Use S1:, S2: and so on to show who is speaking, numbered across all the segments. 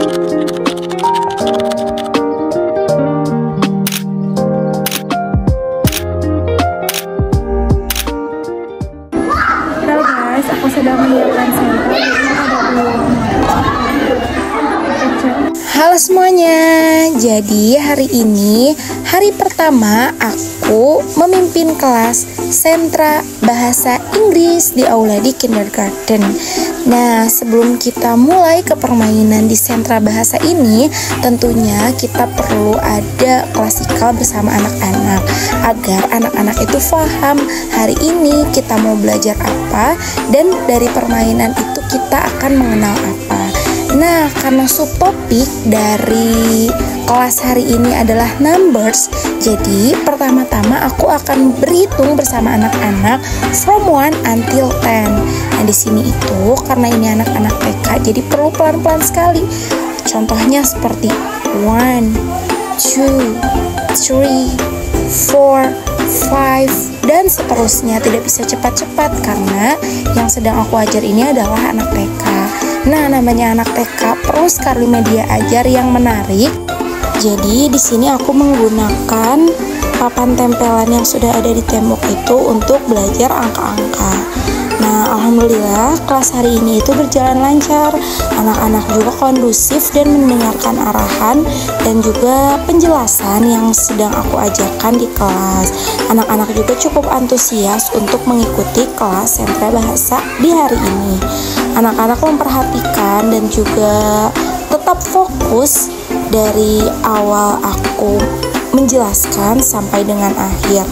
S1: Halo guys, aku sedang menyiapkan sampel.
S2: Halo semuanya, jadi hari ini hari pertama aku memimpin kelas sentra bahasa Inggris di aula di kindergarten. Nah, sebelum kita mulai ke permainan di sentra bahasa ini, tentunya kita perlu ada klasikal bersama anak-anak agar anak-anak itu paham hari ini kita mau belajar apa dan dari permainan itu kita akan mengenal apa. Nah, karena subtopik dari kelas hari ini adalah numbers, jadi pertama-tama aku akan berhitung bersama anak-anak from 1 until 10. Nah, di sini itu karena ini anak-anak TK, jadi perlu pelan-pelan sekali. Contohnya seperti 1, 2, 3, 4, 5 dan seterusnya. Tidak bisa cepat-cepat karena yang sedang aku ajar ini adalah anak TK. Nah, namanya anak TK perlu sekali media ajar yang menarik. Jadi di sini aku menggunakan papan tempelan yang sudah ada di tembok itu untuk belajar angka-angka. Nah, alhamdulillah kelas hari ini itu berjalan lancar. Anak-anak juga kondusif dan mendengarkan arahan dan juga penjelasan yang sedang aku ajarkan di kelas. Anak-anak juga cukup antusias untuk mengikuti kelas sentra bahasa di hari ini. Anak-anak memperhatikan dan juga tetap fokus dari awal aku menjelaskan sampai dengan akhir.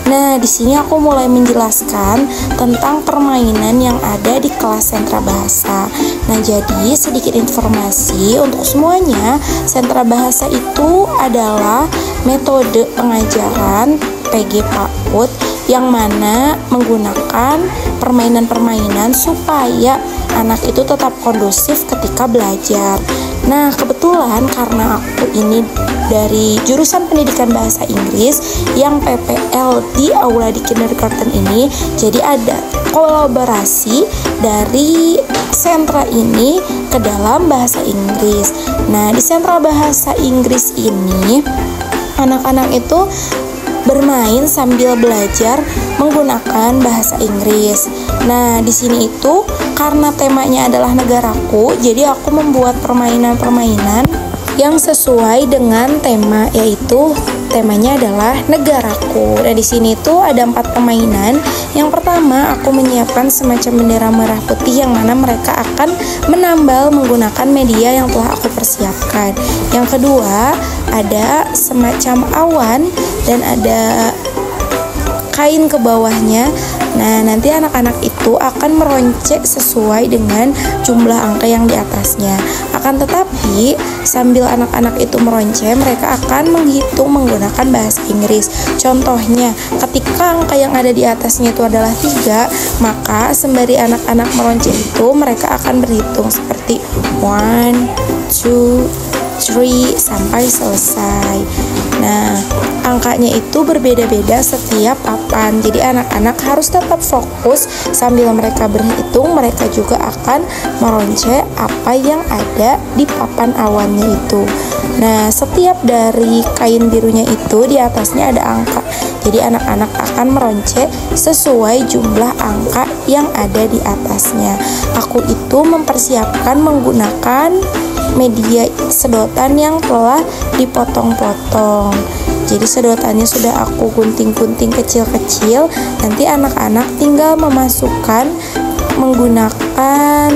S2: Nah, di sini aku mulai menjelaskan tentang permainan yang ada di kelas sentra bahasa. Nah, jadi sedikit informasi untuk semuanya, sentra bahasa itu adalah metode pengajaran PG PAUD yang mana menggunakan permainan-permainan supaya anak itu tetap kondusif ketika belajar. Nah, kebetulan karena aku ini dari jurusan pendidikan bahasa Inggris yang PPL di aula di kindergarten ini, jadi ada kolaborasi dari sentra ini ke dalam bahasa Inggris. Nah, di sentra bahasa Inggris ini anak-anak itu bermain sambil belajar menggunakan bahasa Inggris. Nah, di sini itu karena temanya adalah negaraku, jadi aku membuat permainan-permainan yang sesuai dengan tema, yaitu temanya adalah negaraku. Nah, di sini tuh ada 4 permainan. Yang pertama, aku menyiapkan semacam bendera merah putih yang mana mereka akan menambal menggunakan media yang telah aku persiapkan. Yang kedua, ada semacam awan dan ada kain ke bawahnya. Nah, nanti anak-anak itu akan meroncek sesuai dengan jumlah angka yang di atasnya. Akan tetapi, sambil anak-anak itu meroncek, mereka akan menghitung menggunakan bahasa Inggris. Contohnya, ketika angka yang ada di atasnya itu adalah 3, maka sembari anak-anak meroncek itu, mereka akan berhitung seperti 1, 2, 3 sampai selesai. Nah, angkanya itu berbeda-beda setiap papan. Jadi anak-anak harus tetap fokus sambil mereka berhitung, mereka juga akan meroncek apa yang ada di papan awannya itu. Nah, setiap dari kain birunya itu di atasnya ada angka. Jadi anak-anak akan meroncek sesuai jumlah angka yang ada di atasnya. Aku itu mempersiapkan menggunakan media sedotan yang telah dipotong-potong. Jadi sedotannya sudah aku gunting-gunting kecil-kecil. Nanti anak-anak tinggal memasukkan menggunakan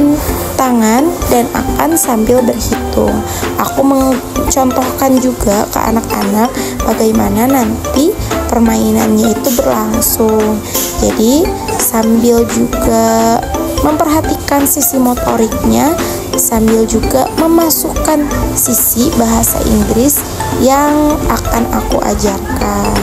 S2: tangan dan akan sambil berhitung. Aku mencontohkan juga ke anak-anak bagaimana nanti permainannya itu berlangsung. Jadi sambil juga memperhatikan sisi motoriknya, sambil juga memasukkan sisi bahasa Inggris yang akan aku ajarkan.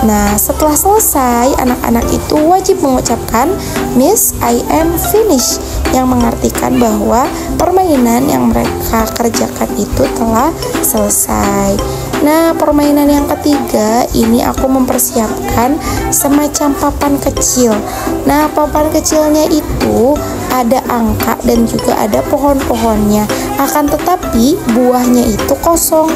S2: Nah, setelah selesai, anak-anak itu wajib mengucapkan Miss, I am finished, yang mengartikan bahwa permainan yang mereka kerjakan itu telah selesai. Nah, permainan yang ketiga ini aku mempersiapkan semacam papan kecil. Nah, papan kecilnya itu ada angka dan juga ada pohon-pohonnya. akan tetapi buahnya itu kosong.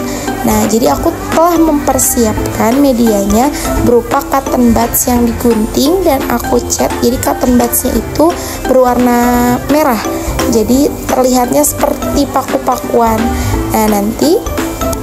S2: Nah, jadi aku telah mempersiapkan medianya berupa cotton buds yang digunting dan aku cat. Jadi cotton budsnya itu berwarna merah, jadi terlihatnya seperti paku-pakuan. Nah, nanti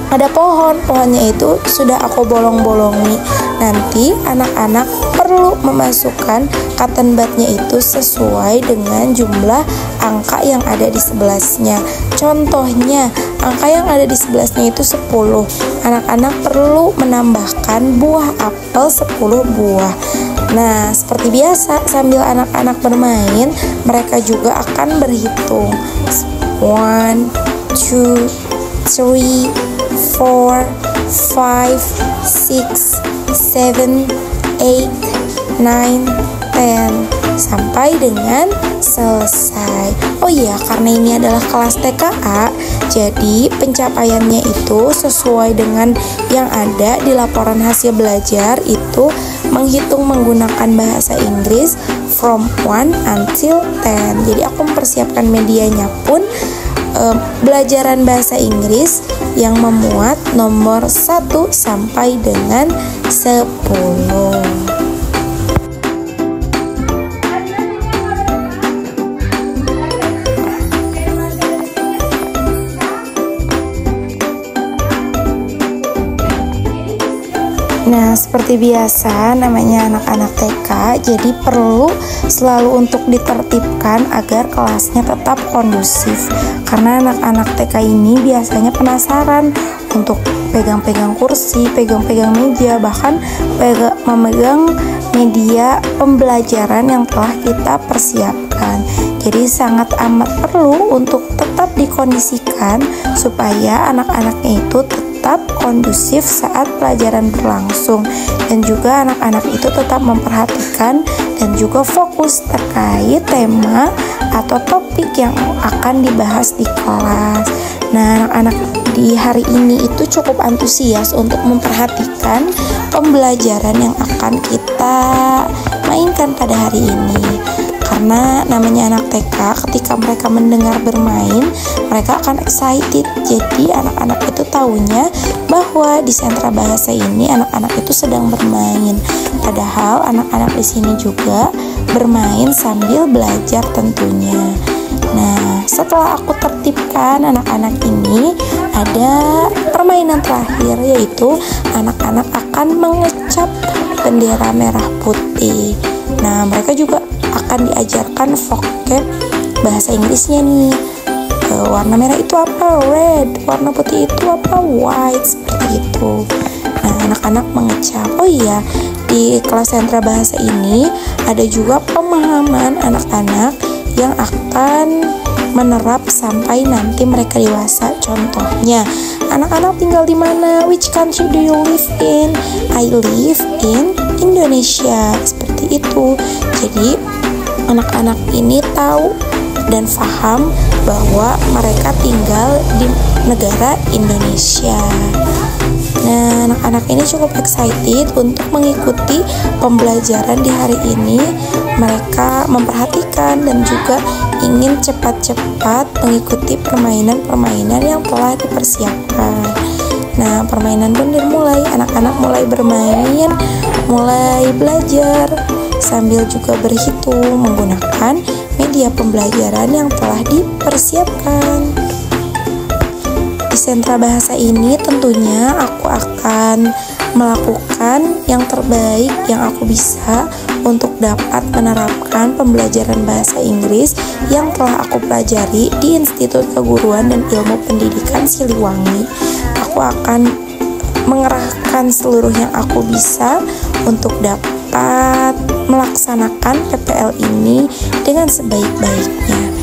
S2: ada pohonnya itu sudah aku bolong-bolongi. Nanti anak-anak perlu memasukkan cotton budnya itu sesuai dengan jumlah angka yang ada di sebelahnya. Contohnya, angka yang ada di sebelahnya itu 10. Anak-anak perlu menambahkan buah apel 10 buah. Nah, seperti biasa sambil anak-anak bermain, mereka juga akan berhitung. 1, 2, 3, 4, 5, 6, 7, 8, 9, 10 sampai dengan selesai. Oh iya, karena ini adalah kelas TKA, jadi pencapaiannya itu sesuai dengan yang ada di laporan hasil belajar itu menghitung menggunakan bahasa Inggris from 1 until 10. Jadi aku mempersiapkan medianya pun belajaran bahasa Inggris yang memuat nomor 1 sampai dengan 10. Nah, seperti biasa namanya anak-anak TK, jadi perlu selalu untuk ditertibkan agar kelasnya tetap kondusif. Karena anak-anak TK ini biasanya penasaran untuk pegang-pegang kursi, pegang-pegang meja, bahkan memegang media pembelajaran yang telah kita persiapkan. Jadi sangat amat perlu untuk tetap dikondisikan supaya anak-anaknya itu tetap kondusif saat pelajaran berlangsung, dan juga anak-anak itu tetap memperhatikan dan juga fokus terkait tema atau topik yang akan dibahas di kelas. Nah, anak-anak di hari ini itu cukup antusias untuk memperhatikan pembelajaran yang akan kita mainkan pada hari ini. Karena namanya anak TK, ketika mereka mendengar bermain, mereka akan excited. Jadi anak-anak itu tahunya bahwa di sentra bahasa ini anak-anak itu sedang bermain. Padahal anak-anak di sini juga bermain sambil belajar tentunya. Nah, setelah aku tertibkan anak-anak ini, ada permainan terakhir, yaitu anak-anak akan mengecap bendera merah putih. Nah, mereka juga akan diajarkan vocab bahasa Inggrisnya nih. Warna merah itu apa? Red. Warna putih itu apa? White. Seperti itu. Nah, anak-anak mengecap. Oh iya, di kelas sentra bahasa ini ada juga pemahaman anak-anak yang akan menerap sampai nanti mereka dewasa. Contohnya, anak-anak tinggal di mana? Which country do you live in? I live in Indonesia. Seperti itu. Jadi anak-anak ini tahu dan paham bahwa mereka tinggal di negara Indonesia. Nah, anak-anak ini cukup excited untuk mengikuti pembelajaran di hari ini. Mereka memperhatikan dan juga ingin cepat-cepat mengikuti permainan-permainan yang telah dipersiapkan. Nah, permainan pun dimulai. Anak-anak mulai bermain, mulai belajar, sambil juga berhitung menggunakan media pembelajaran yang telah dipersiapkan. Di sentra bahasa ini tentunya aku akan melakukan yang terbaik yang aku bisa untuk dapat menerapkan pembelajaran bahasa Inggris yang telah aku pelajari di Institut Keguruan dan Ilmu Pendidikan Siliwangi. Aku akan mengerahkan seluruh yang aku bisa untuk dapat melaksanakan PPL ini dengan sebaik-baiknya.